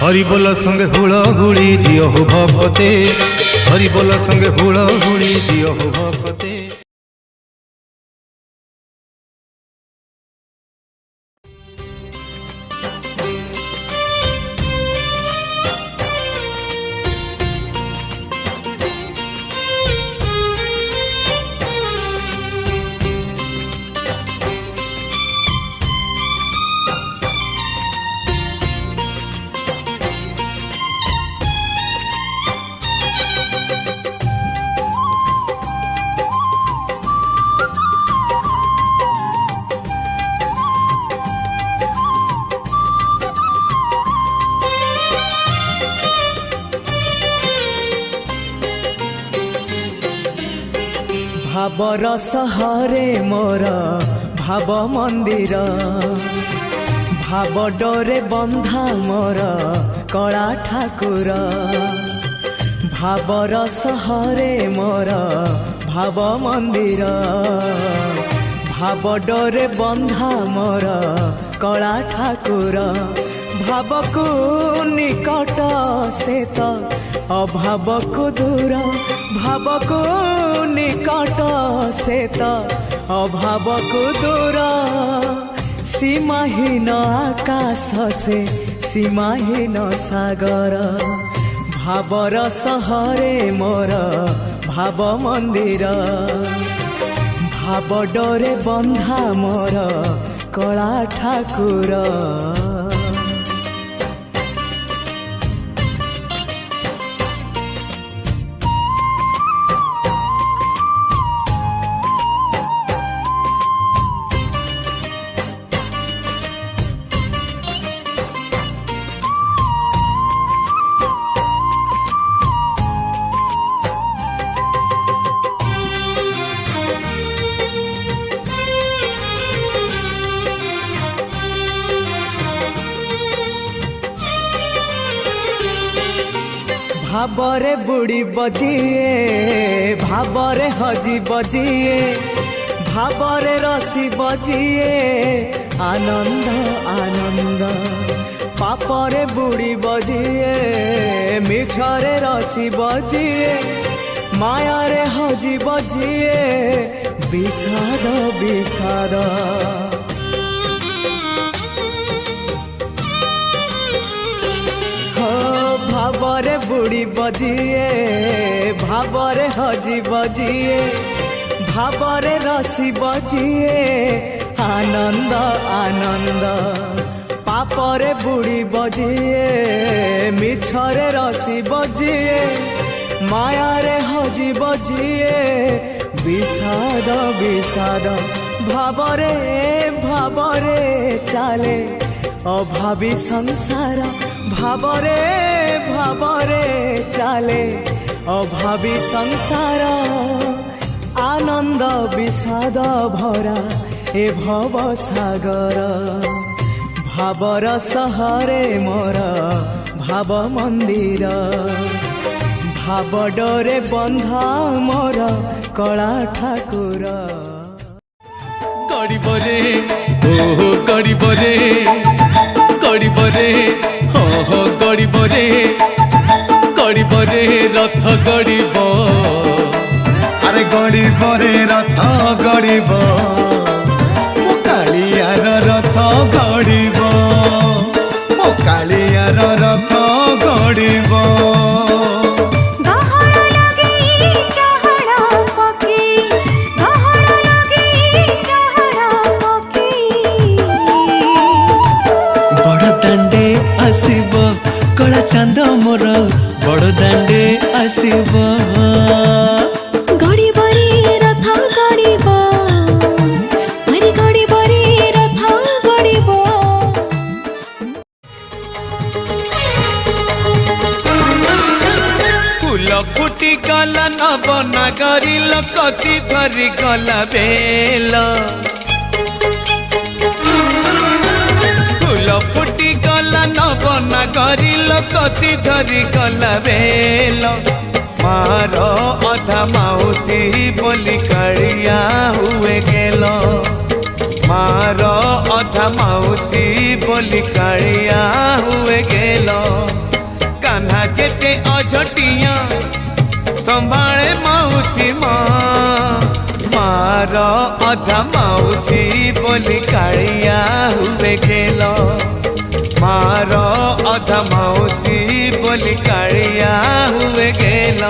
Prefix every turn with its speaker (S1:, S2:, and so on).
S1: हरि बोल संगे हुड़ हुड़ी दियो हो भक्ते, हरि बोल संगे हुड़ हुड़ी दियो हो भक्ते।
S2: भावर सहरे मोर भाव मंदिर, भाव डोरे बंधा मोर कला ठाकुर। भावर सहरे मोर भाव मंदिर, भाव डोरे बंधा मोर कला ठाकुर। भाव को निकट से तो अभाव को दूर, भाव को निकट से तो अभाव को दूर। सीमाहीन आकाश से सीमाहीन सागर, भावर सहरे मोर भाव मंदिर, भाव डोरे बंधा मोर कला ठाकुर। भावरे बुड़ी बजिए, भावरे हजी बजिए, भावरे रसी बजिए, आनंद आनंद। पापरे बुड़ी बजिए, मिछरे रसी बजिए, मायारे हजी बजिए, विषाद विषाद। भावरे बुड़ी बजिए, भावरे हजी बजिए, भावरे रसी बजिए, आनंद आनंद। पापरे बुड़ी बजिए, मिछरे रसी बजिए, मायारे हजी बजिए, विषाद विषाद। भावरे भावरे चाले अभावी संसार, भावरे भावरे चाले अभावी संसार। आनंद विषाद भरा ए भव सागर, भावर सहरे मोर भाव मंदिर, भाव डोरे बंधा मोर कला ठाकुर।
S3: गड़ीब रे ओहो गड़ीब रे, गड़ीब रे हो गड़ीब रे, गड़ीब रे रथ गड़ीब।
S4: अरे गड़ीब रे रथ गड़ीब, मो कालियार रथ गड़ीब, मो कालियार रथ गड़ीब।
S3: कला चांद मोर बड़ दांडे आसीब।
S5: गड़ीब रे रथ गड़ीब, हरि गड़ीब रे रथ गड़ीब।
S3: फूल फुटी गला नब नागरी कसी धरी गला बेल। फूल फुटी गला नब नागरी कसी धरी गला बेल। मार अधा माउसी बोली कालिया हुए गेल, मार अधा माउसी बोली कालिया हुए गेल। राधा जेते अझटिया संभाळे मौसी मार अधा मौसी बोली कालिया हुए गेल मार अधा मौसी बोली कालिया हुए गेल।